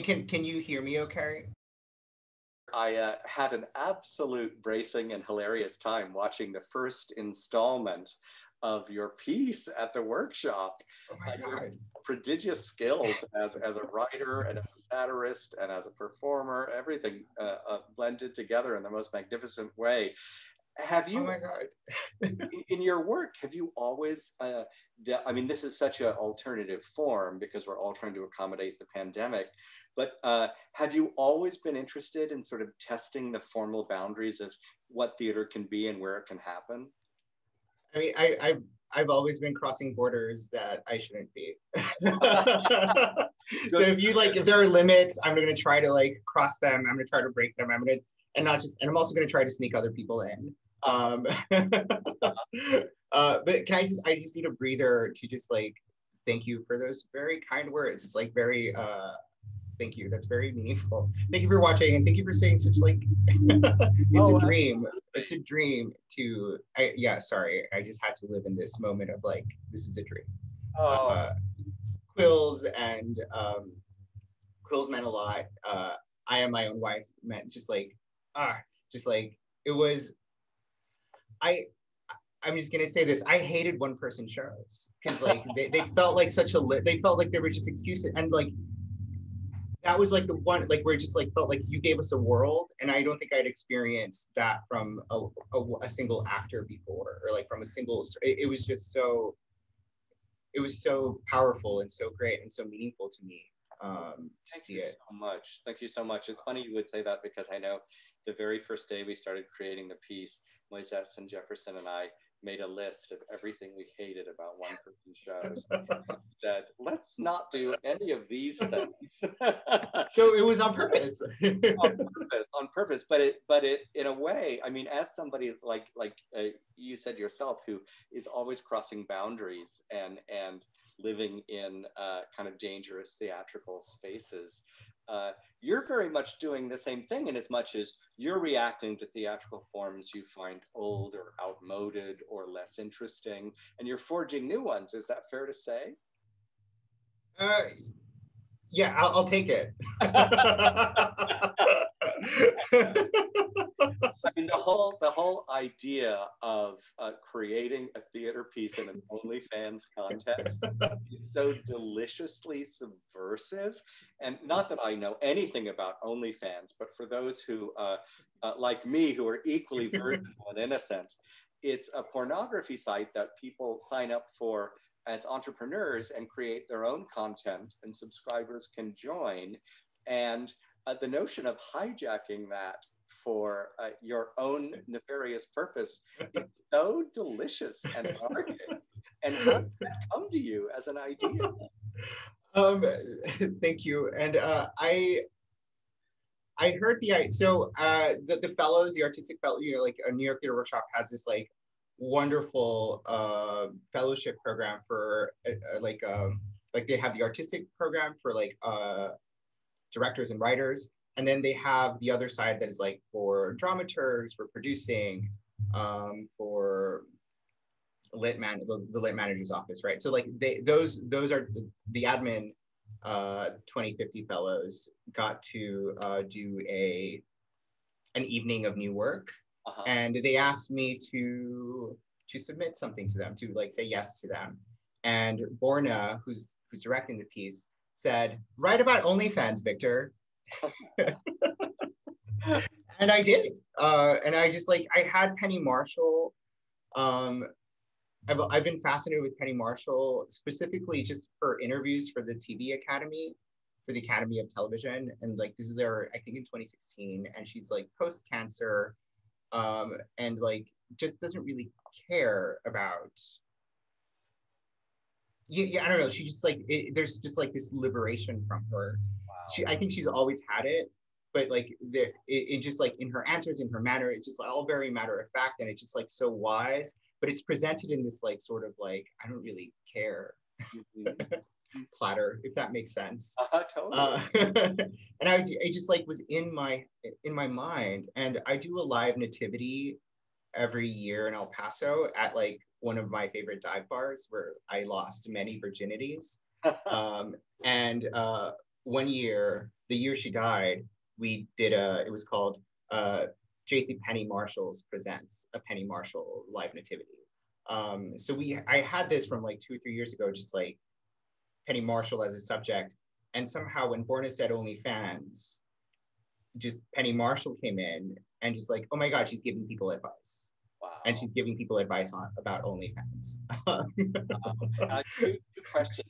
And can you hear me okay? I had an absolute bracing and hilarious time watching the first installment of your piece at the workshop. Oh my Your God. prodigious skills as a writer and as a satirist and as a performer, everything blended together in the most magnificent way. Have Oh you my God. in your work, have you always, I mean, this is such an alternative form because we're all trying to accommodate the pandemic, but have you always been interested in sort of testing the formal boundaries of what theater can be and where it can happen? I mean, I've always been crossing borders that I shouldn't be. So Good. if there are limits, I'm gonna try to like cross them. I'm gonna try to break them. And I'm also gonna try to sneak other people in. Uh, But I just need a breather to just like thank you for those very kind words. It's like very thank you. That's very meaningful. Thank you for watching and thank you for saying such like it's a oh, dream. It's absolutely. a dream to yeah, sorry. I just had to live in this moment of like this is a dream. Oh, Uh quills and quills meant a lot. I am my own wife meant ah just like it was I I'm just gonna say this. I hated one person shows because like they felt like they felt like they were just excuses and like that was like the one like where it just like felt like you gave us a world and I don't think I'd experienced that from a single actor before or like from a single it was just so it was so powerful and so great and so meaningful to me to thank see you it. so much. Thank you so much. It's funny you would say that because I know the very first day we started creating the piece, Moises and Jefferson and I made a list of everything we hated about one person shows. Said, let's not do any of these things. So it was on purpose. On purpose, but it in a way, I mean, as somebody like you said yourself, who is always crossing boundaries and living in kind of dangerous theatrical spaces, you're very much doing the same thing in as much as you're reacting to theatrical forms you find old or outmoded or less interesting, and you're forging new ones. Is that fair to say? uh, yeah, I'll take it. I mean, the whole idea of creating a theater piece in an OnlyFans context is so deliciously subversive. And not that I know anything about OnlyFans, but for those who, like me, who are equally virginal and innocent, it's a pornography site that people sign up for as entrepreneurs and create their own content, and subscribers can join. And the notion of hijacking that for your own nefarious purpose is so delicious and anarchic. And how did that come to you as an idea? um, thank you. And I heard the fellows, the artistic fellow, like a New York Theater Workshop has this like wonderful fellowship program for like they have the artistic program for directors and writers, and then they have the other side that is like for dramaturgs, for producing, for the lit manager's office, right? So like those are the admin 2050 fellows got to do an evening of new work, Uh-huh. and they asked me to submit something to them, to like say yes to them. And Borna, who's directing the piece, said, "Write about OnlyFans, Victor." And I did. And I just like I had Penny Marshall. Um, I've been fascinated with Penny Marshall specifically just for interviews for the TV Academy, for the Academy of Television, and like this is her I think in 2016, and she's like post cancer, and like just doesn't really care about yeah, I don't know. She just like there's just like this liberation from her. I think she's always had it, but like it just like in her answers, in her manner, it's just like all very matter of fact, and it's just like so wise. But it's presented in this like sort of like I don't really care Mhm. platter, if that makes sense. Totally. And I just like was in my mind, and I do a live nativity every year in El Paso at like one of my favorite dive bars where I lost many virginities. And one year, the year she died, we did it was called JC Penny Marshall's Presents a Penny Marshall Live Nativity. So I had this from like 2 or 3 years ago, just like Penny Marshall as a subject. And somehow when Born is Dead OnlyFans, just Penny Marshall came in and just like, oh my God, she's giving people advice. Wow. And she's giving people advice about OnlyFans. Two questions.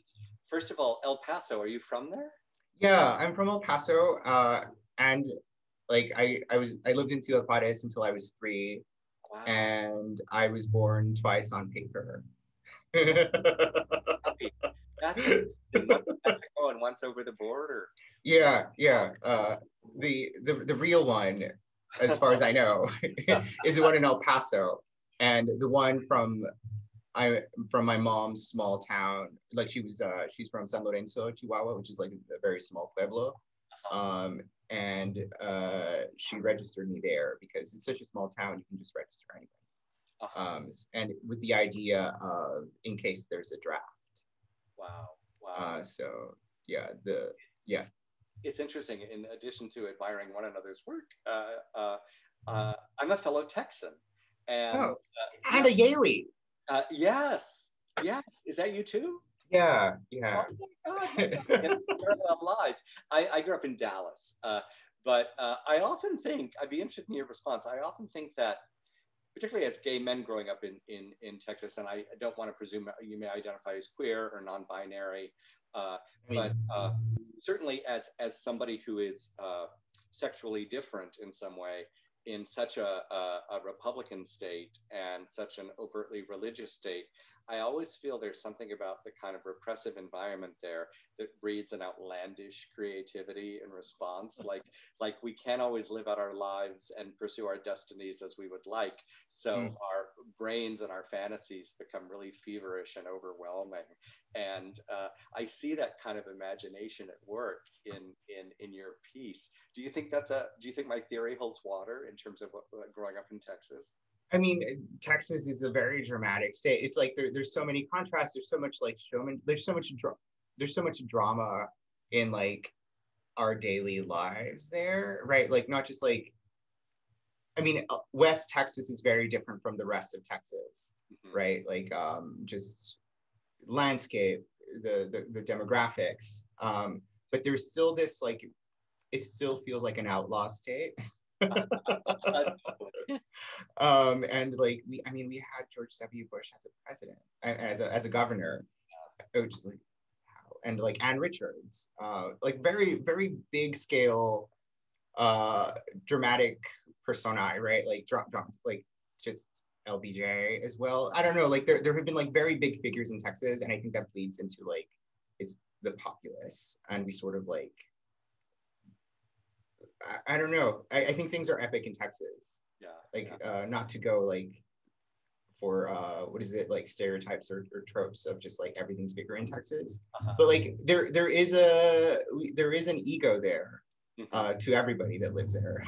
First of all, El Paso, are you from there? Yeah, I'm from El Paso. And like I lived in Ciudad Juarez until I was 3. Wow. And I was born twice on paper. That's once in Mexico and once over the border. Yeah. The real one, as far as I know, is the one in El Paso, and the one from my mom's small town. Like she's from San Lorenzo, Chihuahua, which is like a very small pueblo. And she registered me there because it's such a small town, you can just register anybody. And with the idea of in case there's a draft. Wow. So yeah. It's interesting. In addition to admiring one another's work, I'm a fellow Texan, and and a Yaley. Yes. Is that you too? Yeah. Oh my God. Parallel lives. I grew up in Dallas, but I often think, I'd be interested in your response. I often think that, particularly as gay men growing up in Texas, and I don't want to presume you may identify as queer or non-binary, but certainly as somebody who is sexually different in some way in such a Republican state and such an overtly religious state, I always feel there's something about the kind of repressive environment there that breeds an outlandish creativity in response. Like we can't always live out our lives and pursue our destinies as we would like. So our brains and our fantasies become really feverish and overwhelming. And I see that kind of imagination at work in your piece. Do you think my theory holds water in terms of growing up in Texas? I mean, Texas is a very dramatic state. It's like there's so many contrasts. There's so much like showman. There's so much drama in like our daily lives there, right? Like not just like, I mean, West Texas is very different from the rest of Texas, right? Like just landscape, the demographics, but there's still this like, it still feels like an outlaw state. And like we had George W. Bush as a president, as a governor, which is like how, and like Ann Richards, like very very big scale, dramatic personae, right? Like like just LBJ as well. I don't know, like there have been like very big figures in Texas, and I think that bleeds into like it's the populace, and we sort of like. I don't know. I think things are epic in Texas. Yeah. Like not to go like for what is it, like stereotypes or tropes of just like everything's bigger in Texas. But like there is an ego there to everybody that lives there.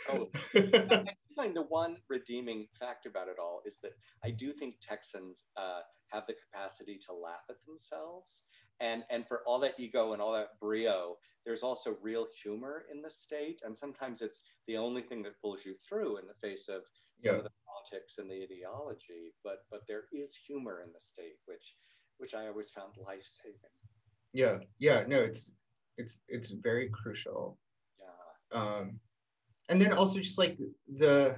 Totally. I find the one redeeming fact about it all is that I do think Texans have the capacity to laugh at themselves. And for all that ego and all that brio, there's also real humor in the state. And sometimes it's the only thing that pulls you through in the face of some of the politics and the ideology. But there is humor in the state, which I always found life-saving. Yeah. No, it's very crucial. Yeah. And then also just like the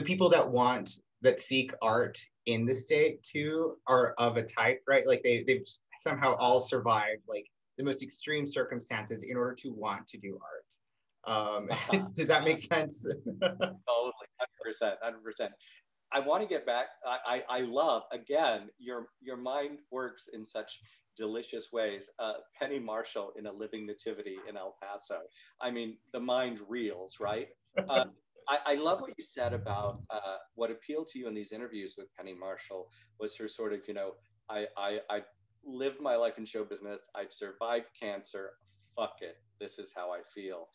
people that seek art in the state too are of a type, right? Like they've somehow all survived like the most extreme circumstances in order to want to do art. Does that make sense? Totally, 100%. I want to get back. I love, again, your mind works in such delicious ways. Penny Marshall in A Living Nativity in El Paso. I mean, the mind reels, right? I love what you said about what appealed to you in these interviews with Penny Marshall was her sort of, I lived my life in show business. I've survived cancer. Fuck it. This is how I feel.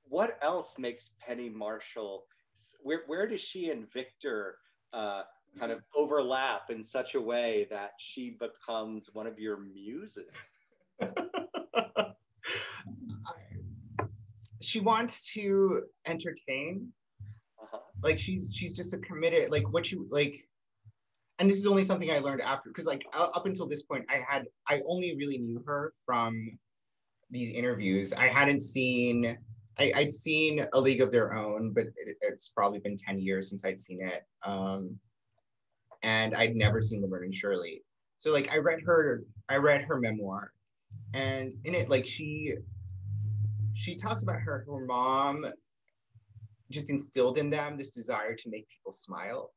What else makes Penny Marshall, where does she and Victor kind of overlap in such a way that she becomes one of your muses? She wants to entertain. Like she's just a committed, like what you like, and this is only something I learned after, because like up until this point I only really knew her from these interviews. I hadn't seen, I'd seen A League of Their Own, but it's probably been 10 years since I'd seen it. And I'd never seen Laverne and Shirley. So like I read her memoir, and in it, like she talks about her mom just instilled in them this desire to make people smile.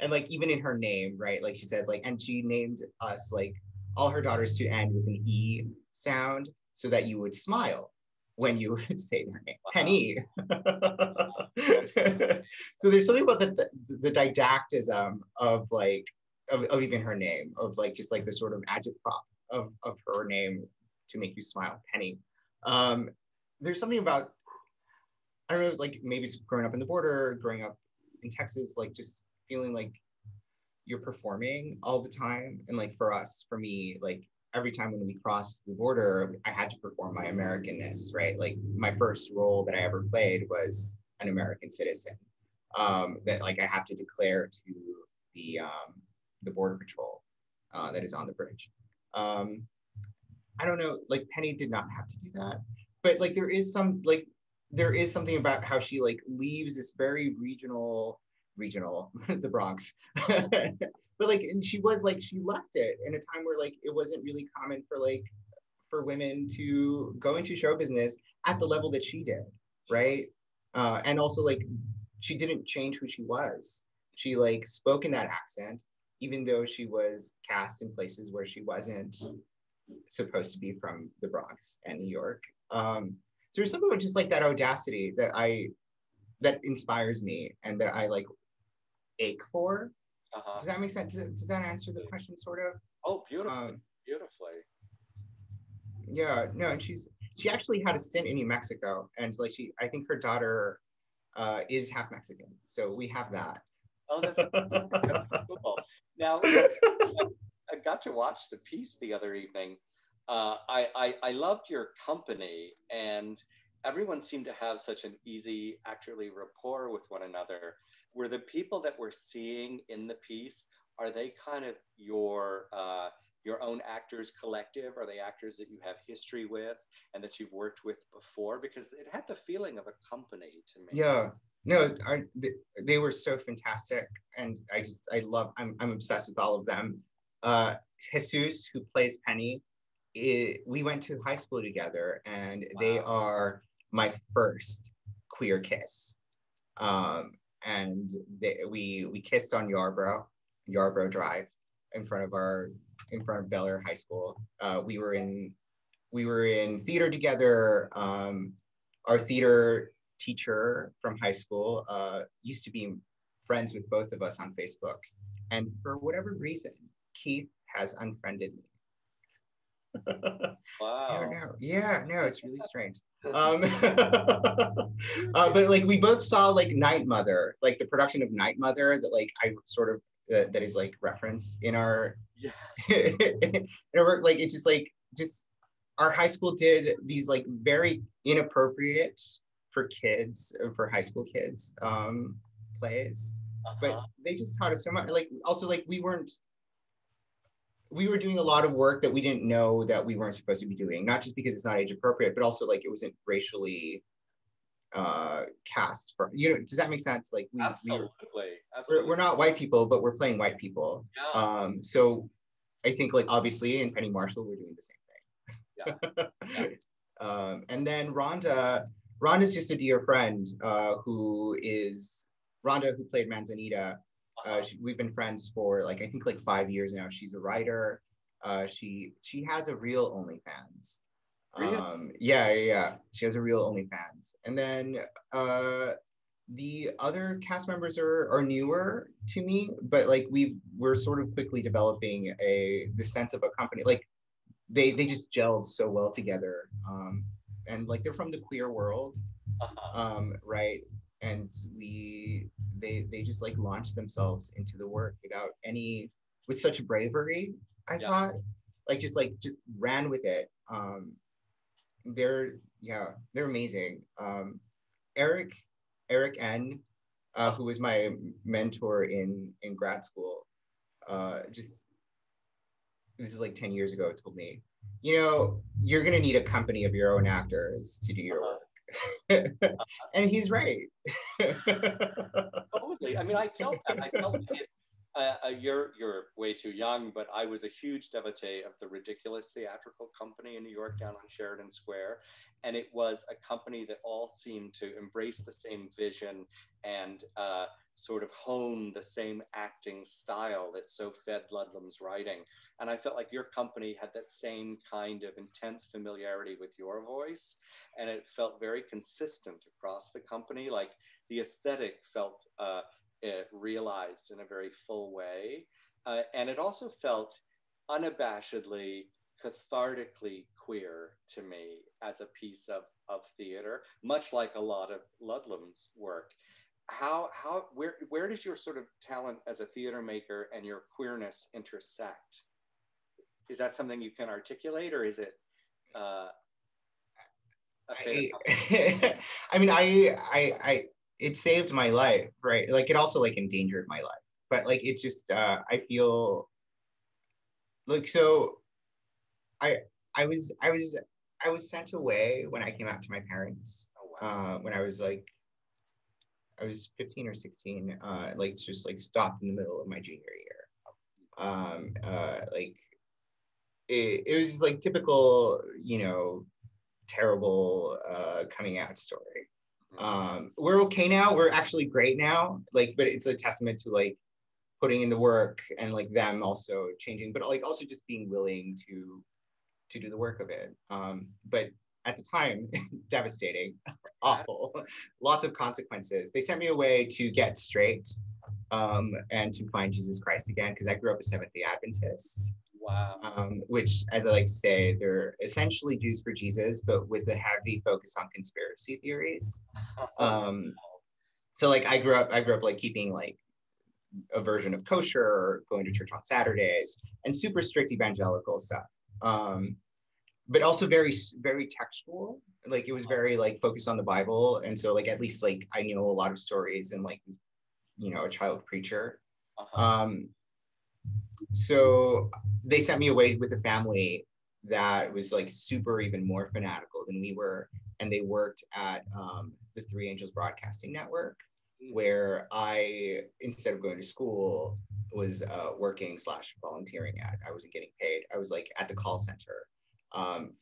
And like even in her name, right? Like she says, like, and she named us, like, all her daughters to end with an E sound so that you would smile when you would say their name. Penny. So there's something about the didactism of like of even her name, of like just like the sort of agitprop of her name to make you smile, Penny. There's something about, I don't know, like maybe it's growing up in the border, growing up in Texas, like just feeling like you're performing all the time. And like for me, like every time when we crossed the border, I had to perform my Americanness, right? Like my first role that I ever played was an American citizen, that like I have to declare to the border patrol that is on the bridge. I don't know, like Penny did not have to do that, but like there is something about how she like leaves this very regional the Bronx. But like, and she left it in a time where like it wasn't really common for women to go into show business at the level that she did, right? And also like she didn't change who she was. She like spoke in that accent, even though she was cast in places where she wasn't supposed to be from the Bronx and New York. So there's something about just like that audacity that inspires me and that I like ache for. Does that make sense? Does that answer the question sort of? Oh, beautifully. Beautifully. Yeah, no, and she actually had a stint in New Mexico, and like I think her daughter is half Mexican, so we have that. Oh, that's cool. Now, I got to watch the piece the other evening. I loved your company, and everyone seemed to have such an easy, actually, rapport with one another. Were the people that we're seeing in the piece, are they kind of your own actors collective? Are they actors that you have history with and that you've worked with before? Because it had the feeling of a company to me. Yeah, no, they were so fantastic, and I'm obsessed with all of them. Jesus, who plays Penny, we went to high school together, and wow. They are my first queer kiss. And we kissed on Yarborough Drive in front of Bel Air High School. We were in theater together. Our theater teacher from high school used to be friends with both of us on Facebook, and for whatever reason, Keith has unfriended me. Wow. No, it's really strange. But like we both saw like Night Mother, like the production of Night Mother that like I sort of that is like referenced in our in our work. Like it's just our high school did these like very inappropriate for high school kids plays, but they just taught us so much. Like also like we were doing a lot of work that we didn't know that we weren't supposed to be doing, not just because it's not age appropriate, but also like it wasn't racially cast for, does that make sense? Like Absolutely. We're not white people, but we're playing white people. Yeah. So I think like obviously in Penny Marshall, we're doing the same thing. Yeah. And then Rhonda's just a dear friend who played Manzanita. We've been friends for like I think like 5 years now. She's a writer. She has a real OnlyFans. Really? Yeah. She has a real OnlyFans. And then the other cast members are newer to me, but like we're sort of quickly developing the sense of a company. Like they just gelled so well together. And like they're from the queer world, right? And they just like launched themselves into the work with such bravery. I thought just ran with it. They're they're amazing. Eric N, who was my mentor in grad school, just this is like 10 years ago, told me, you're gonna need a company of your own actors to do your work. And he's right. Totally. I mean, I felt that. I felt it. You're way too young, but I was a huge devotee of the Ridiculous Theatrical Company in New York, down on Sheridan Square, and it was a company that all seemed to embrace the same vision and sort of hone the same acting style that so fed Ludlum's writing. And I felt like your company had that same kind of intense familiarity with your voice, and it felt very consistent across the company. Like the aesthetic felt realized in a very full way. And it also felt unabashedly, cathartically queer to me as a piece of theater, much like a lot of Ludlum's work. Where does your sort of talent as a theater maker and your queerness intersect? Is that something you can articulate, or is it I mean, I it saved my life, right? Like it also like endangered my life, but like it just I feel like so I I was sent away when I came out to my parents. Oh, wow. When I was 15 or 16, like just like stopped in the middle of my junior year. Like it was just like typical, terrible coming out story. We're okay now. We're actually great now. Like, but it's a testament to like putting in the work and like them also changing, but like also just being willing to do the work of it. But at the time, devastating, awful, lots of consequences. They sent me away to get straight and to find Jesus Christ again, because I grew up a Seventh-day Adventist. Wow. Which, as I like to say, they're essentially Jews for Jesus, but with a heavy focus on conspiracy theories. So like I grew up like keeping like a version of kosher, or going to church on Saturdays, and super strict evangelical stuff. But also very, very textual. Like it was very like focused on the Bible. And so like, at least like I know a lot of stories and like, a child preacher. So they sent me away with a family that was like super even more fanatical than we were. And they worked at the Three Angels Broadcasting Network, where I, instead of going to school, was working / volunteering at. I wasn't getting paid. I was like at the call center,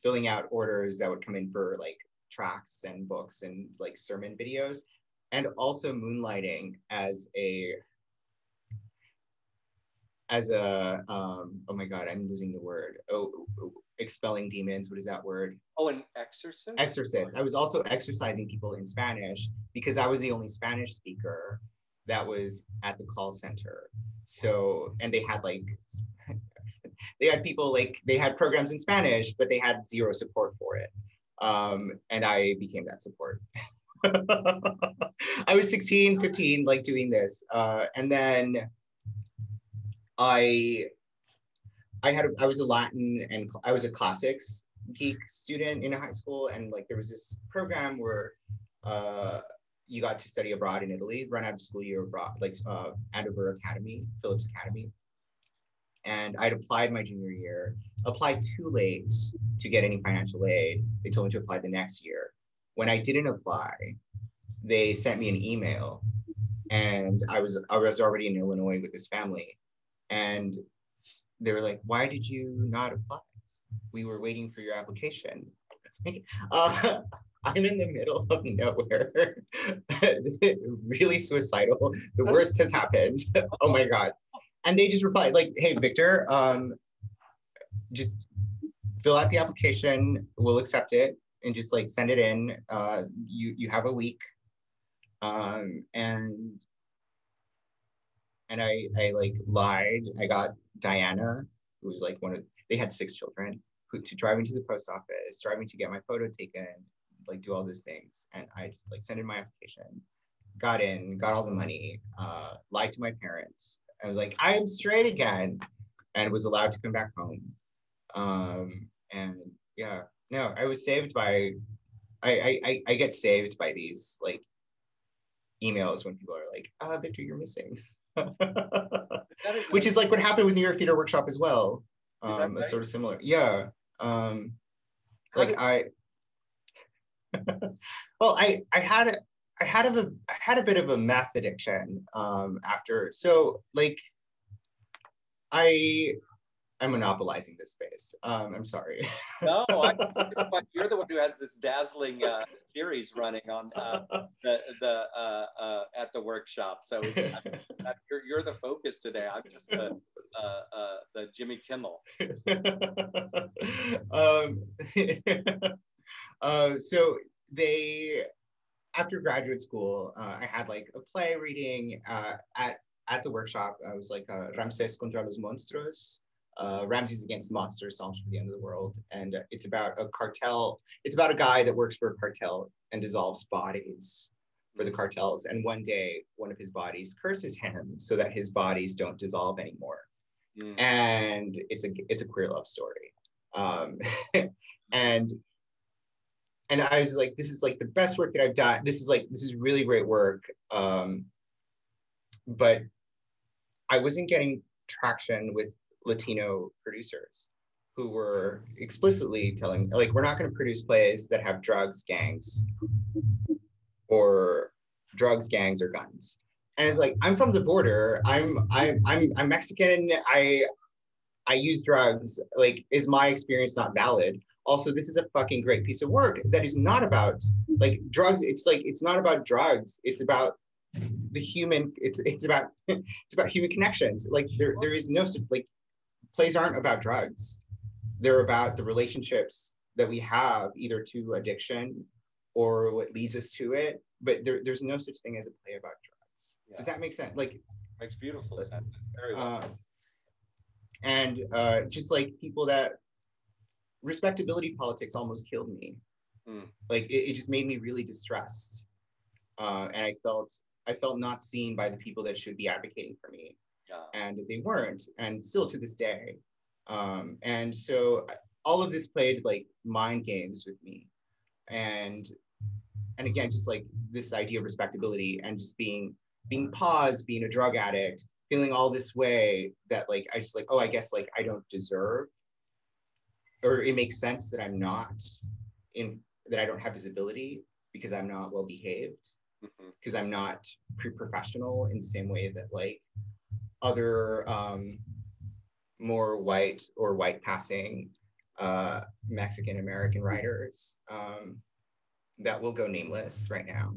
filling out orders that would come in for like tracts and books and like sermon videos, and also moonlighting as a oh my god, I'm losing the word. Expelling demons. What is that word? Oh, an exorcist? Exorcist. I was also exorcising people in Spanish because I was the only Spanish speaker that was at the call center. So, and they had like, they had people like, they had programs in Spanish, but they had zero support for it. And I became that support. I was 16, 15, like doing this. And then I was a Latin and I was a classics geek student in high school, and like there was this program where you got to study abroad in Italy, run out of school year abroad, like Andover Academy, Phillips Academy. And I'd applied my junior year, applied too late to get any financial aid. They told me to apply the next year. When I didn't apply, they sent me an email, and I was already in Illinois with this family. And they were like, "Why did you not apply? We were waiting for your application." I'm in the middle of nowhere, really suicidal. The worst has happened. Oh my God. And they just replied like, "Hey, Victor, just fill out the application. We'll accept it, and just like send it in. You have a week." And I like lied. I got Diana, who was like they had 6 children, to drive me to the post office, drive me to get my photo taken, like do all those things. And I just like sent in my application, got in, got all the money, lied to my parents. I was like, "I'm straight again," and was allowed to come back home. And yeah, no, I was saved by, I get saved by these like emails when people are like, Victor, you're missing. Which is like what happened with New York Theater Workshop as well. Is that right? Sort of similar. Yeah. Like I well, I had a bit of a meth addiction after. So like I'm monopolizing this space. I'm sorry. No, but you're the one who has this dazzling series running on at the workshop. So it's, you're the focus today. I'm just the Jimmy Kimmel. So they, after graduate school, I had like a play reading at the workshop. I was like Ramses contra los monstruos. Ramses Against Monsters, Songs for the End of the World. And it's about a cartel. It's about a guy that works for a cartel and dissolves bodies for the cartels. And one day, one of his bodies curses him so that his bodies don't dissolve anymore. And it's a queer love story. And I was like, this is like the best work that I've done. This is really great work. But I wasn't getting traction with Latino producers who were explicitly telling, like, we're not going to produce plays that have drugs, gangs, or guns. And it's like, I'm from the border. I'm Mexican. I use drugs. Like, is my experience not valid? Also, this is a fucking great piece of work that is not about like drugs. It's like, it's not about drugs. It's about the human. It's about human connections. Like there is no like. Plays aren't about drugs. They're about the relationships that we have either to addiction or what leads us to it. But there's no such thing as a play about drugs. Yeah. Does that make sense? Like, makes beautiful sense. Very well. And just like people that respectability politics almost killed me. Like it just made me really distressed. And I felt not seen by the people that should be advocating for me. Yeah. And they weren't, and still to this day. And so all of this played like mind games with me. And again, just like this idea of respectability and just being paused, being a drug addict, feeling all this way that like, I just like, oh, I guess like I don't deserve, or it makes sense that I'm not that I don't have visibility because I'm not well behaved, because I'm not pre-professional in the same way that like other more white or white passing Mexican American writers that will go nameless right now.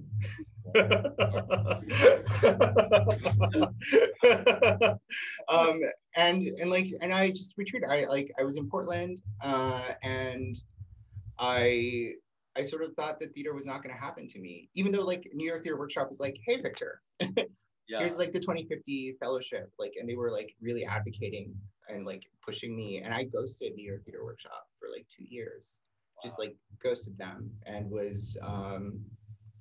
And I just retreated. I was in Portland and I sort of thought that theater was not going to happen to me, even though like New York Theater Workshop was like, hey, Victor, here's like the 2050 fellowship, like, and they were like really advocating and like pushing me. And I ghosted New York Theater Workshop for like 2 years, just like ghosted them, and was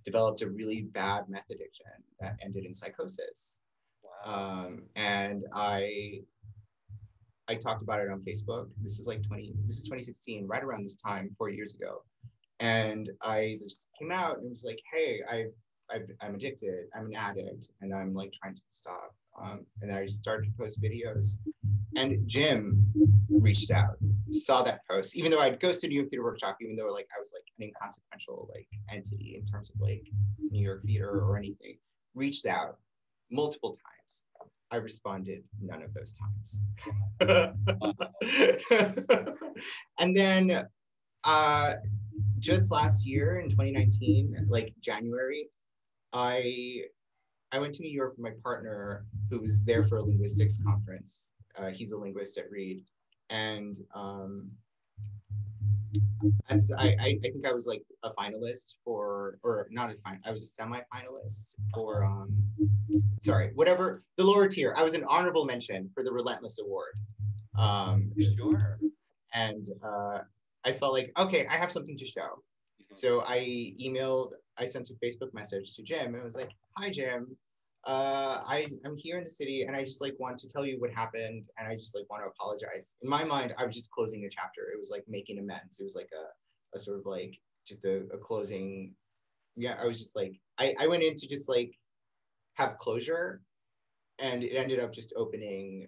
developed a really bad meth addiction that ended in psychosis. And I talked about it on Facebook. This is 2016, right around this time, 4 years ago. And I just came out and was like, hey, I'm addicted, I'm an addict, and I'm like trying to stop. And I started to post videos. And Jim reached out, saw that post, even though I'd ghosted New York Theater Workshop, even though like I was like an inconsequential like entity in terms of like New York theater or anything, reached out multiple times. I responded none of those times. And then just last year in 2019, like January, I went to New York with my partner, who was there for a linguistics conference. He's a linguist at Reed, and I think I was like a finalist for, or not a final, I was a semi-finalist for, sorry, whatever, the lower tier. I was an honorable mention for the Relentless Award. Sure. And I felt like, okay, I have something to show. So I sent a Facebook message to Jim and was like, hi, Jim. I'm here in the city, and I just like want to tell you what happened, and I just like want to apologize. In my mind, I was just closing a chapter. It was like making amends. It was like a sort of like just a closing. Yeah, I was just like I went in to just like have closure, and it ended up just opening.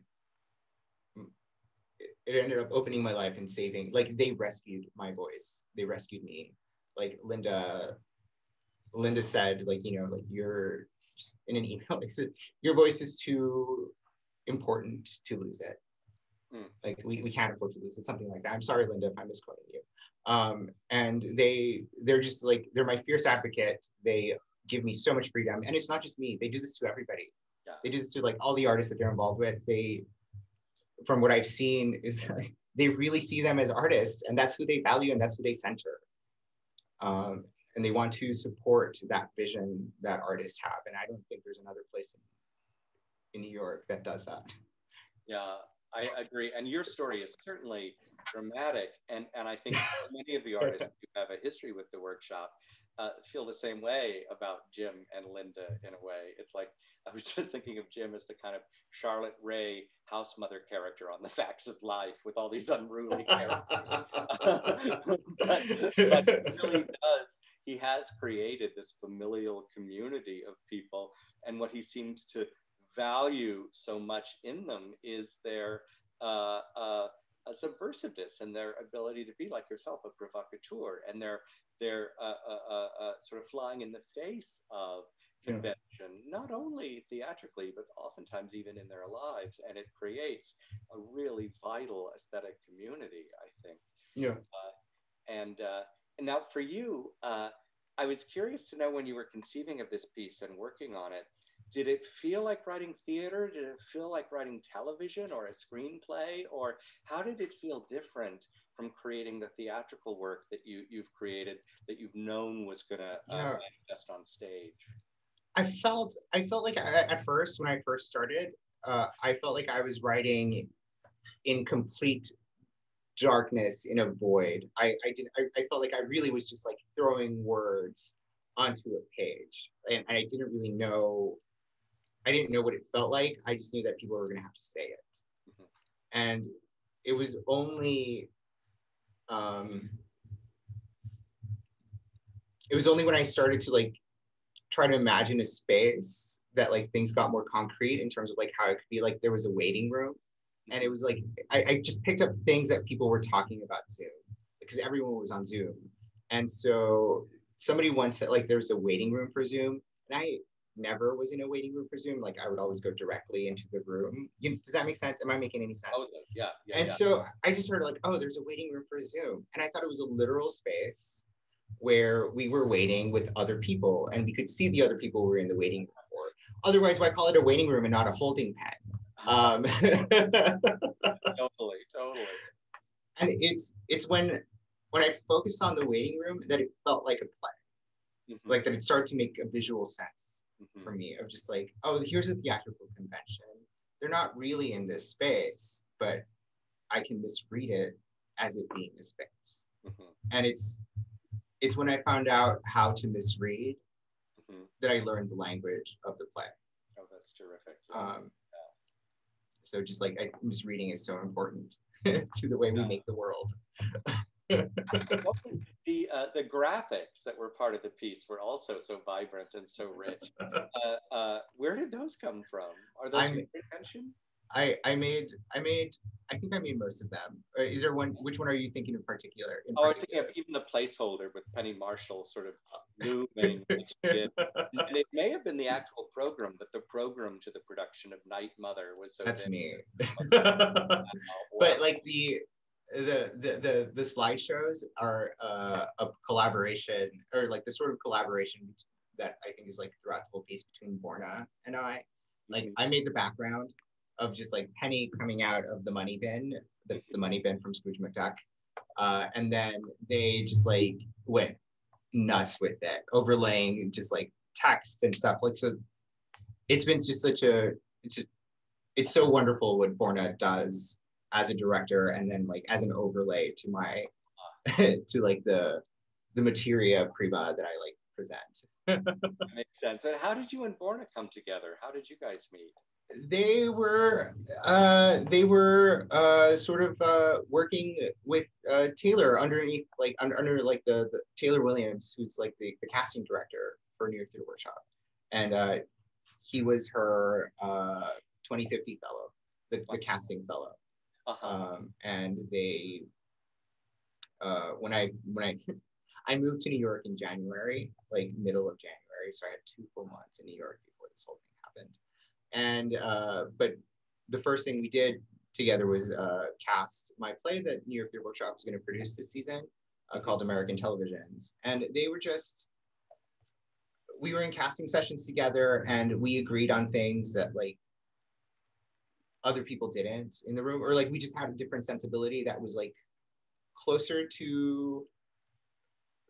It ended up opening my life and saving. Like they rescued my voice. They rescued me. Like Linda said, like, you know, like you're just in an email, like, your voice is too important to lose it. Like we can't afford to lose it, something like that. I'm sorry, Linda, if I'm misquoting you. And they're just like, they're my fierce advocate. They give me so much freedom. And it's not just me, they do this to everybody. Yeah. They do this to like all the artists that they're involved with. They, from what I've seen, is like, they really see them as artists, and that's who they value and that's who they center. And they want to support that vision that artists have. And I don't think there's another place in New York that does that. Yeah, I agree. And your story is certainly dramatic. And I think so many of the artists who have a history with the workshop feel the same way about Jim and Linda in a way. It's like, I was just thinking of Jim as the kind of Charlotte Rae house mother character on The Facts of Life with all these unruly characters. but it really does. He has created this familial community of people, and what he seems to value so much in them is their subversiveness and their ability to be, like yourself, a provocateur, and their sort of flying in the face of convention, not only theatrically, but oftentimes even in their lives. And it creates a really vital aesthetic community, I think. Yeah. And now for you, I was curious to know, when you were conceiving of this piece and working on it, did it feel like writing theater? Did it feel like writing television or a screenplay? Or how did it feel different from creating the theatrical work that you've created, that you've known was going to manifest on stage? I felt like at first, when I first started, I felt like I was writing in complete darkness, in a void. I felt like I really was just like throwing words onto a page, and I didn't really know. I didn't know what it felt like. I just knew that people were going to have to say it. Mm-hmm. And it was only when I started to like try to imagine a space that like things got more concrete in terms of like how it could be. Like there was a waiting room, and it was like I just picked up things that people were talking about Zoom, because everyone was on Zoom. And so somebody once said like there's a waiting room for Zoom, and I never was in a waiting room for Zoom. Like I would always go directly into the room. Does that make sense? Am I making any sense? Oh, yeah. And so I just heard like, oh, there's a waiting room for Zoom. And I thought it was a literal space where we were waiting with other people, and we could see the other people we were in the waiting room for. Otherwise, why call it a waiting room and not a holding pen? Totally. And it's when I focused on the waiting room that it felt like a play. Mm-hmm. Like that it started to make a visual sense. Mm-hmm. For me, of just like, oh, here's a theatrical convention. They're not really in this space, but I can misread it as it being a space. Mm-hmm. And it's when I found out how to misread that I learned the language of the play. Oh, that's terrific. So just like misreading is so important to the way we make the world. What was the graphics that were part of the piece were also so vibrant and so rich. Where did those come from? Are those your invention? I think I made most of them. Is there one? Which one are you thinking in particular? I was thinking of even the placeholder with Penny Marshall sort of moving, which did. And it may have been the actual program, but the program to the production of Night Mother was so. That's me. But like the slideshows are a collaboration, or like the sort of collaboration that I think is like throughout the whole piece between Borna and I. Like I made the background of just like Penny coming out of the money bin. That's the money bin from Scrooge McDuck. And then they just like went nuts with it, overlaying just like text and stuff. Like, so it's been just it's so wonderful what Borna does as a director, and then like as an overlay to my to like the materia prima that I like present. That makes sense. And how did you and Borna come together? How did you guys meet? They were sort of working with Taylor underneath, like under like the Taylor Williams, who's like the casting director for New York Theater Workshop, and he was her 2050 fellow, the casting fellow. And they when I I moved to New York in January, like middle of January, so I had 2 full months in New York before this whole thing happened. And but the first thing we did together was cast my play that New York Theater Workshop was going to produce this season, called American Televisions. And we were in casting sessions together, and we agreed on things that like other people didn't in the room, or like we just had a different sensibility that was like closer to,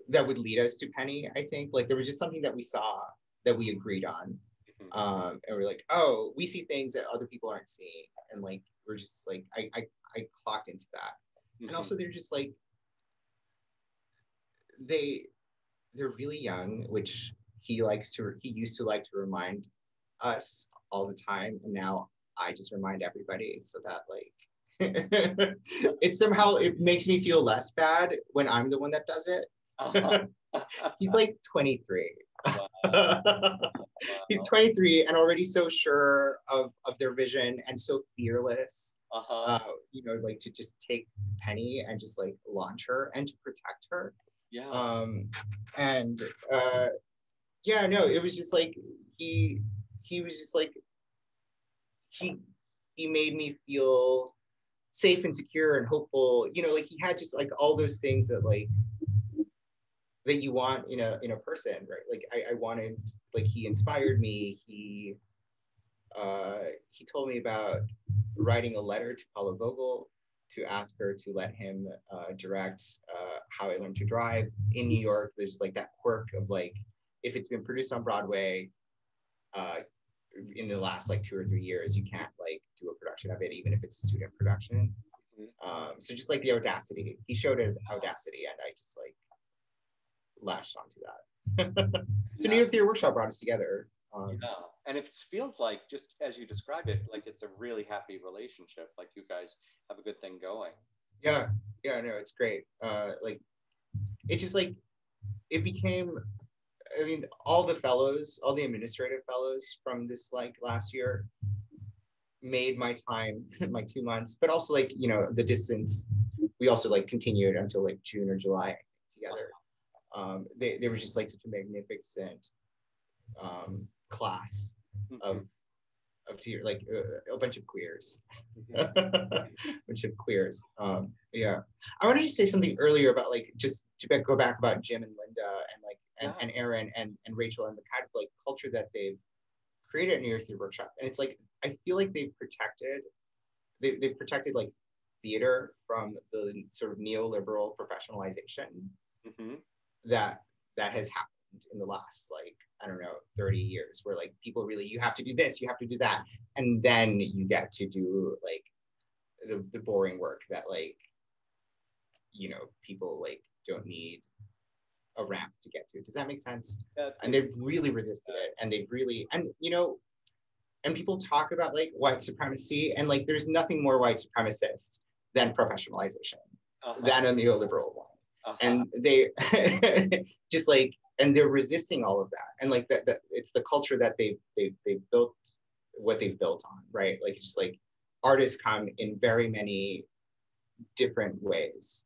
that would lead us to Penny. I think like there was just something that we saw that we agreed on. And we're like, oh, we see things that other people aren't seeing, and like we're just like I clocked into that. And also they're just like they're really young, which he used to like to remind us all the time, and now I just remind everybody, so that like it makes me feel less bad when I'm the one that does it. He's like 23. Wow. He's 23 and already so sure of their vision and so fearless. Like to just take Penny and just like launch her and to protect her. It was just like he was just like he made me feel safe and secure and hopeful. Like he had just like all those things that like that you want in a person, right? Like I wanted, like he inspired me. He told me about writing a letter to Paula Vogel to ask her to let him direct How I Learned to Drive in New York. There's like that quirk of like, if it's been produced on Broadway in the last like 2 or 3 years, you can't like do a production of it, even if it's a student production. So just like the audacity, he showed it audacity, and I just like lashed onto that. So New York Theater Workshop brought us together. And it feels like, just as you described it, like it's a really happy relationship. Like you guys have a good thing going. No, it's great. Like it just like it became. I mean, all the administrative fellows from this like last year made my time, my 2 months, but also like the distance. We also like continued until like June or July together. They were just like such a magnificent class of like a bunch of queers. I wanted to say something earlier about like just to go back about Jim and Linda and like and Aaron and Rachel and the kind of like culture that they've created at New York Theater Workshop. And it's like I feel like they've protected like theater from the sort of neoliberal professionalization that has happened in the last like, I don't know, 30 years, where like people really, you have to do this, you have to do that, and then you get to do like the boring work that like people like don't need a ramp to get to. Does that make sense? And they've really resisted it, and they've really, and people talk about like white supremacy, and like there's nothing more white supremacist than professionalization, than a neoliberal one. And they just like, and they're resisting all of that, and like that it's the culture that they've built, what they've built on, right? Like it's just like artists come in very many different ways,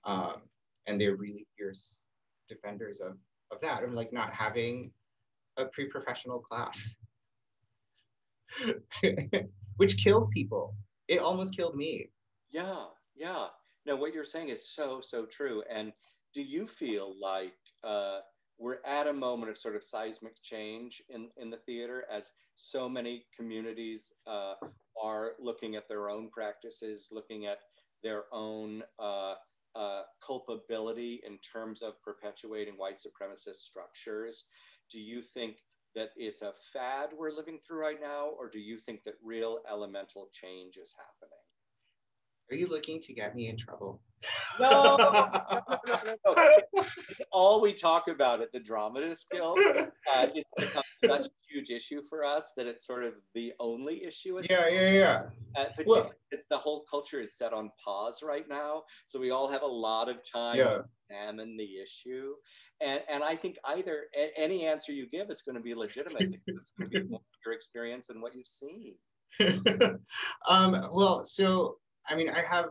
and they're really fierce defenders of that, and like not having a pre-professional class. Which kills people. It almost killed me. No, what you're saying is so true. And do you feel like we're at a moment of sort of seismic change in the theater, as so many communities are looking at their own practices, looking at their own culpability in terms of perpetuating white supremacist structures? Do you think that it's a fad we're living through right now, or do you think that real elemental change is happening? Are you looking to get me in trouble? No, no, no, no, no, no. It's all we talk about at the Dramatists Guild. It's become such a huge issue for us that it's sort of the only issue. Yeah. Particularly, it's the whole culture is set on pause right now, so we all have a lot of time to examine the issue. And I think either any answer you give is going to be legitimate because it's going to be your experience and what you've seen. Well, so I mean, I have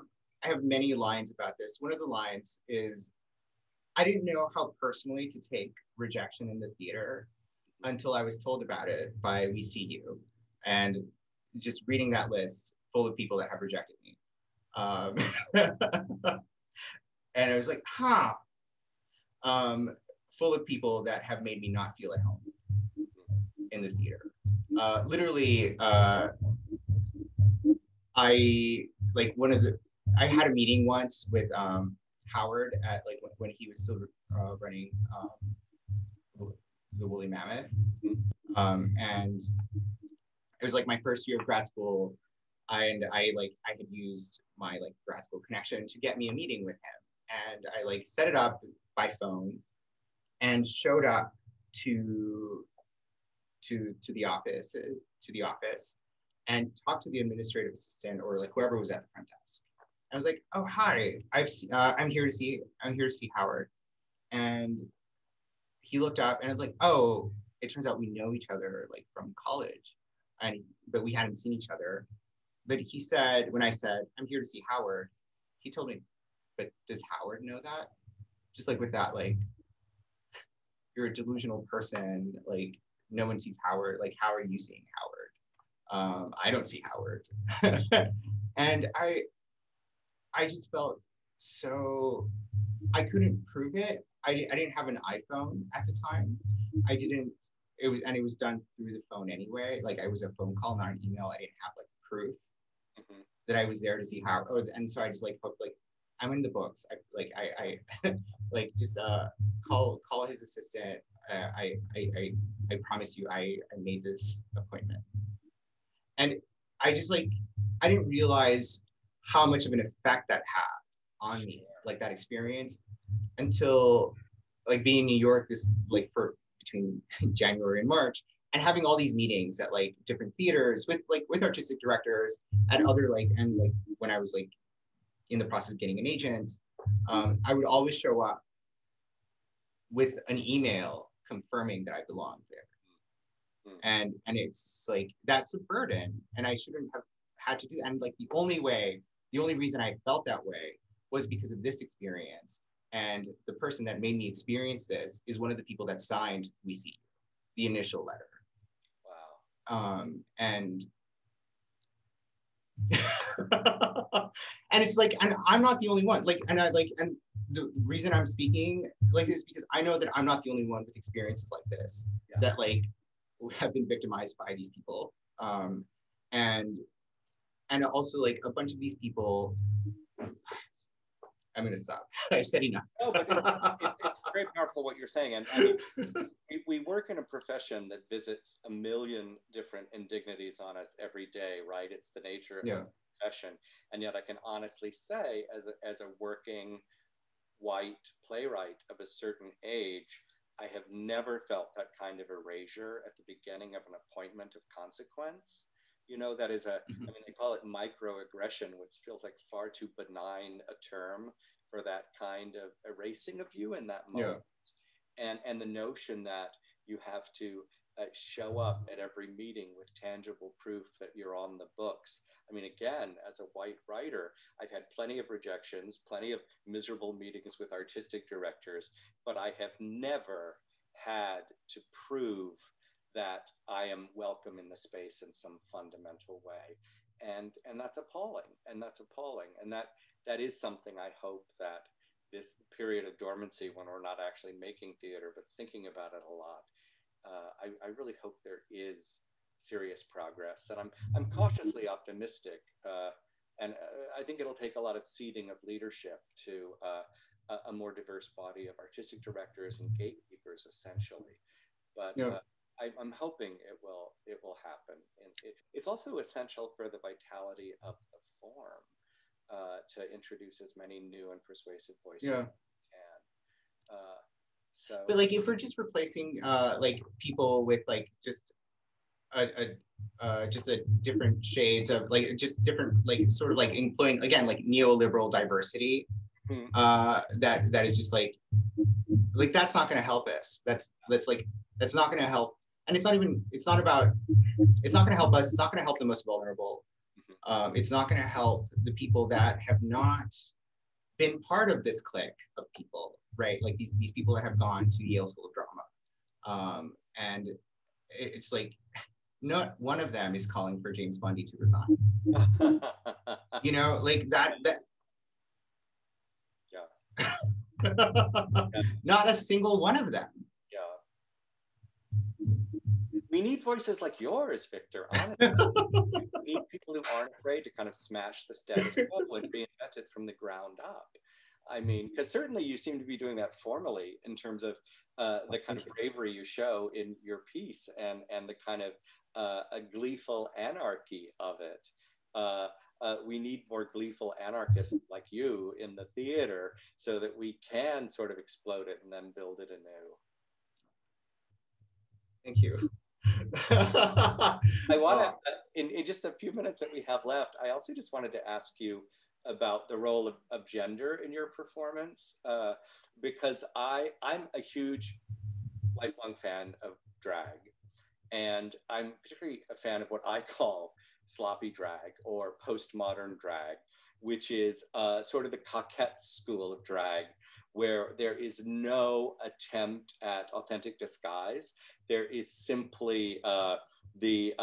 many lines about this. One of the lines is, I didn't know how personally to take rejection in the theater until I was told about it by We See You, and just reading that list full of people that have rejected me. And I was like, full of people that have made me not feel at home in the theater. Literally, I had a meeting once with Howard at like when he was still running the Woolly Mammoth, and it was like my first year of grad school, and I had used my like grad school connection to get me a meeting with him, and I like set it up by phone, and showed up to the office and talked to the administrative assistant or like whoever was at the front desk. I was like, "Oh, hi, I'm here to see Howard," and he looked up and it's like, "Oh, it turns out we know each other like from college, but we hadn't seen each other." But he said, when I said, "I'm here to see Howard," he told me, "But does Howard know that?" Just like with that, like, you're a delusional person. Like, no one sees Howard. Like, how are you seeing Howard? I don't see Howard. And I just felt so, I couldn't prove it. I didn't have an iPhone at the time. It was done through the phone anyway. Like, I was a phone call, not an email. I didn't have like proof that I was there to see Howard. And so I just like hoped, like, I'm in the books. I like just call his assistant. I promise you, I made this appointment. And I just like, I didn't realize how much of an effect that had on me, like that experience, until like being in New York this like for between January and March, and having all these meetings at like different theaters with artistic directors and other and when I was like in the process of getting an agent, I would always show up with an email confirming that I belonged there. And it's like, that's a burden, and I shouldn't have had to do that. And like the only reason I felt that way was because of this experience. And the person that made me experience this is one of the people that signed We See You, the initial letter. Wow. And and it's like, and I'm not the only one. Like, and the reason I'm speaking like this because I know that I'm not the only one with experiences like this that like have been victimized by these people. And also like a bunch of these people. I'm gonna stop. I said enough. No, but it's very powerful what you're saying. And I mean, we work in a profession that visits a million different indignities on us every day, right? It's the nature of the profession. And yet I can honestly say, as a working white playwright of a certain age, I have never felt that kind of erasure at the beginning of an appointment of consequence. You know, that is I mean, they call it microaggression, which feels like far too benign a term for that kind of erasing of you in that moment. And the notion that you have to show up at every meeting with tangible proof that you're on the books. I mean, again, as a white writer, I've had plenty of rejections, plenty of miserable meetings with artistic directors, but I have never had to prove that I am welcome in the space in some fundamental way. And that's appalling. And that is something I hope that this period of dormancy, when we're not actually making theater, but thinking about it a lot, I really hope there is serious progress. And I'm cautiously optimistic. And I think it'll take a lot of seeding of leadership to a more diverse body of artistic directors and gatekeepers, essentially. But I'm hoping it will happen. And it's also essential for the vitality of the form. to introduce as many new and persuasive voices Yeah. as we can. So, but like if we're just replacing like people with like just a different shades of like just different like sort of like employing again like neoliberal diversity, that is just like that's not going to help us. That's not going to help, and it's not going to help us. It's not going to help the most vulnerable. It's not going to help the people that have not been part of this clique of people, right? Like these people that have gone to Yale School of Drama, and it's like not one of them is calling for James Bundy to resign. You know, like that. Yeah. Not a single one of them. Yeah. We need voices like yours, Victor, honestly. We need people who aren't afraid to kind of smash the status quo and reinvent it from the ground up. I mean, because certainly you seem to be doing that formally in terms of the kind of bravery you show in your piece and the kind of a gleeful anarchy of it. We need more gleeful anarchists like you in the theater so that we can sort of explode it and then build it anew. Thank you. I want to, in just a few minutes that we have left, I also just wanted to ask you about the role of gender in your performance, because I'm a huge lifelong fan of drag, and I'm particularly a fan of what I call sloppy drag or postmodern drag, which is sort of the coquette school of drag, where there is no attempt at authentic disguise. There is simply the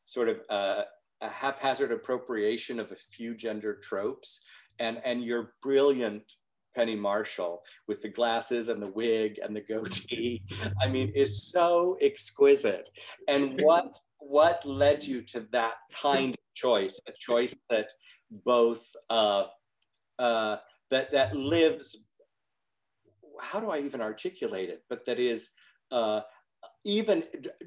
sort of a haphazard appropriation of a few gender tropes, and your brilliant Penny Marshall with the glasses and the wig and the goatee, I mean, is so exquisite. And what led you to that kind of choice, a choice that both that lives, how do I even articulate it, but that is even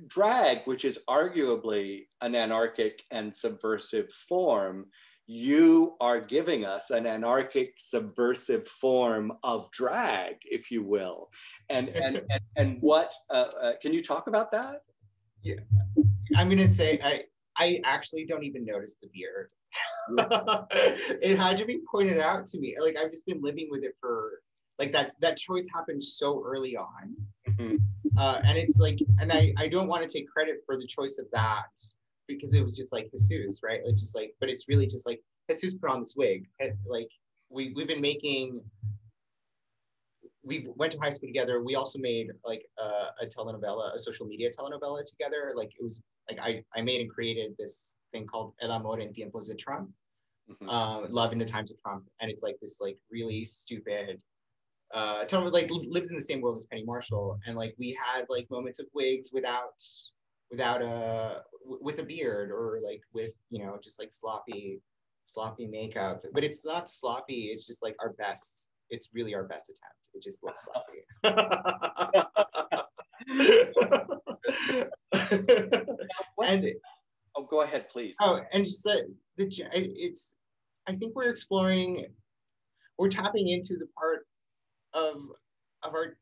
drag, which is arguably an anarchic and subversive form, you are giving us an anarchic subversive form of drag, if you will. And what, can you talk about that? Yeah, I'm gonna say I actually don't even notice the beard. It had to be pointed out to me. Like I've just been living with it for like that choice happened so early on. And it's like, and I don't want to take credit for the choice of that because it was just like Jesus, right? It's just like, but it's really just like Jesus put on this wig. Like we've been making, we went to high school together. We also made like a telenovela, a social media telenovela together. Like it was like I made and created this thing called El Amor en Tiempos de Trump, Love in the Times of Trump, and it's like this like really stupid. Tom like lives in the same world as Penny Marshall, and like we had like moments of wigs with a beard or like with just like sloppy makeup, but it's not sloppy. It's just like our best. It's really our best attempt. It just looks sloppy. And oh, go ahead, please. Oh, and just it's. I think we're tapping into the part of our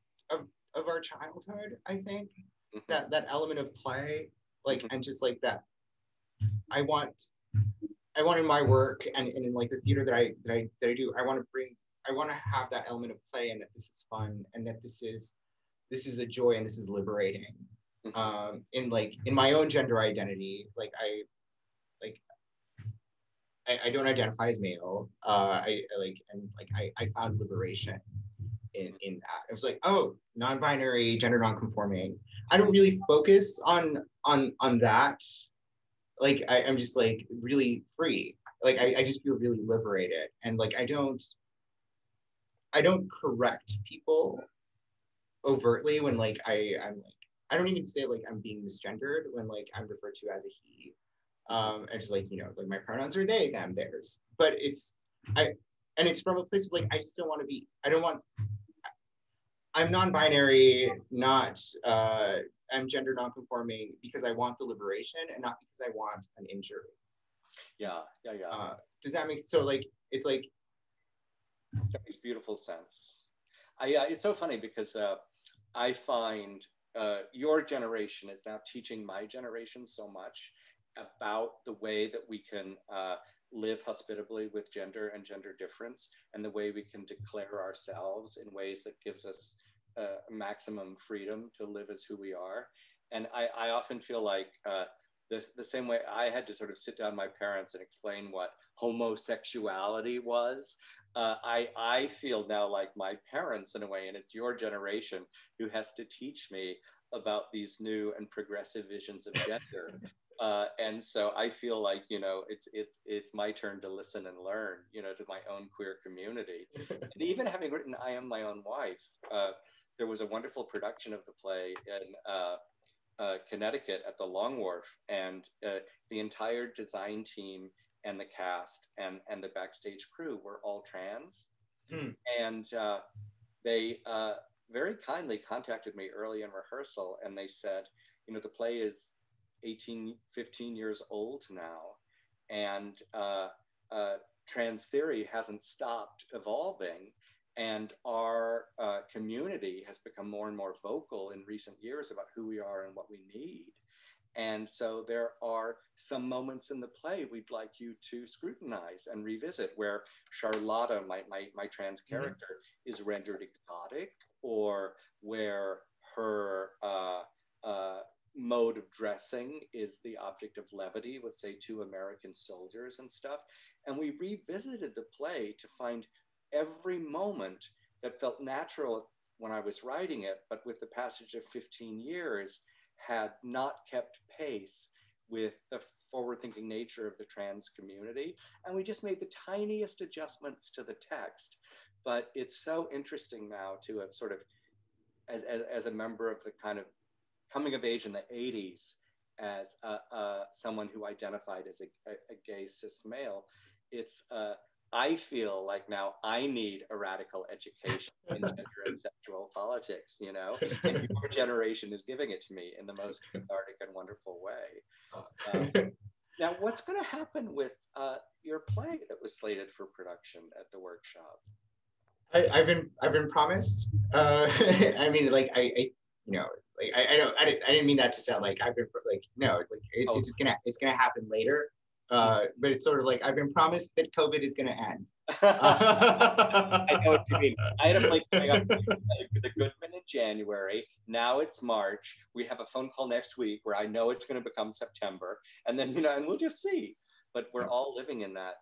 childhood. I think that element of play, like, and just like that. I want in my work and in like the theater that I do. I want to have that element of play, and that this is fun, and that this is a joy, and this is liberating. In my own gender identity, like I don't identify as male. I found liberation in that. It was like, oh, non-binary, gender non-conforming. I don't really focus on that. Like I'm just like really free. Like I just feel really liberated, and like I don't correct people overtly when like I'm like, I don't even say like I'm being misgendered when like I'm referred to as a he. I just like like my pronouns are they, them, theirs. But it's from a place of like I just don't want to be. I'm non-binary, not I'm gender non-conforming because I want the liberation and not because I want an injury. Yeah, yeah, yeah. Does that make so like it's like That makes beautiful sense. It's so funny because I find your generation is now teaching my generation so much about the way that we can live hospitably with gender and gender difference, and the way we can declare ourselves in ways that gives us maximum freedom to live as who we are. And I often feel like the same way I had to sort of sit down my parents and explain what homosexuality was. I feel now like my parents in a way, and it's your generation who has to teach me about these new and progressive visions of gender. And so I feel like, you know, it's my turn to listen and learn, you know, to my own queer community. And even having written I Am My Own Wife, there was a wonderful production of the play in Connecticut at the Long Wharf, and the entire design team and the cast and the backstage crew were all trans. And they very kindly contacted me early in rehearsal, and they said, you know, the play is 15 years old now, and trans theory hasn't stopped evolving, and our community has become more and more vocal in recent years about who we are and what we need. And so there are some moments in the play we'd like you to scrutinize and revisit, where Charlotta, my trans character, is rendered exotic, or where her mode of dressing is the object of levity with, say, two American soldiers and stuff. And we revisited the play to find every moment that felt natural when I was writing it, but with the passage of 15 years, had not kept pace with the forward-thinking nature of the trans community. And we just made the tiniest adjustments to the text. But it's so interesting now to have sort of, as a member of the kind of coming of age in the 80s, as someone who identified as a gay cis male, it's I feel like now I need a radical education in gender and sexual politics, you know, and your generation is giving it to me in the most cathartic and wonderful way. Now, what's going to happen with your play that was slated for production at the workshop? I've been promised. I mean, like you know, like I didn't mean that to sound like I've been like no, like it's just gonna happen later. But it's sort of like I've been promised that COVID is going to end. I know what you mean. I had a play coming up with the Goodman in January. Now it's March. We have a phone call next week where I know it's going to become September, and then, you know, and we'll just see. But we're all living in that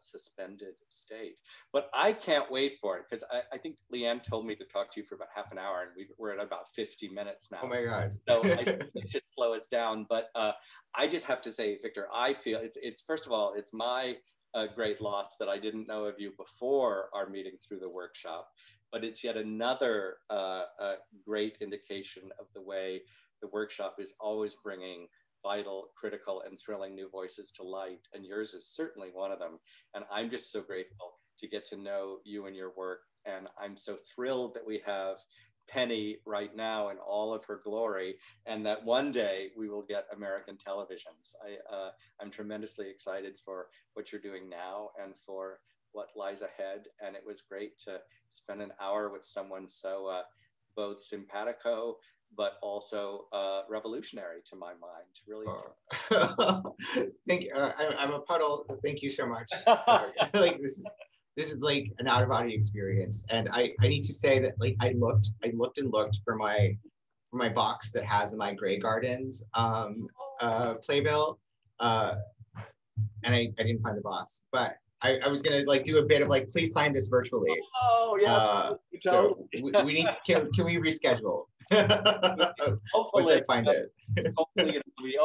suspended state. But I can't wait for it, because I think Leanne told me to talk to you for about half an hour, and we're at about 50 minutes now. Oh my God. So I think it should slow us down. But I just have to say, Victor, I feel it's first of all, it's my great loss that I didn't know of you before our meeting through the workshop. But it's yet another great indication of the way the workshop is always bringing vital, critical, and thrilling new voices to light, and yours is certainly one of them. And I'm just so grateful to get to know you and your work, and I'm so thrilled that we have Penny right now in all of her glory, and that one day we will get American televisions. I'm tremendously excited for what you're doing now and for what lies ahead, and it was great to spend an hour with someone so both simpatico, but also revolutionary to my mind. Really, thank you. I'm a puddle. Thank you so much. Like this is like an out of body experience, and I need to say that like I looked and looked for my box that has my Grey Gardens playbill, and I didn't find the box, but I was gonna like do a bit of like, please sign this virtually. Oh yeah. So we need to, can we reschedule? Hopefully, once I find it. Hopefully,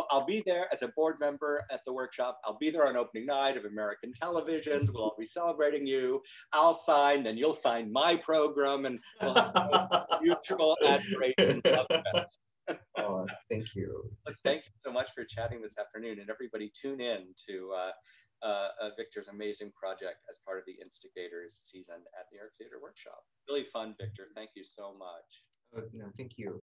I'll be there as a board member at the workshop. I'll be there on opening night of American Televisions. We'll all be celebrating you. I'll sign, then you'll sign my program, and we'll have mutual admiration. Oh, thank you. Thank you so much for chatting this afternoon, and everybody tune in to Victor's amazing project as part of the Instigators season at New York Theater Workshop. Really fun, Victor. Thank you so much. No, thank you.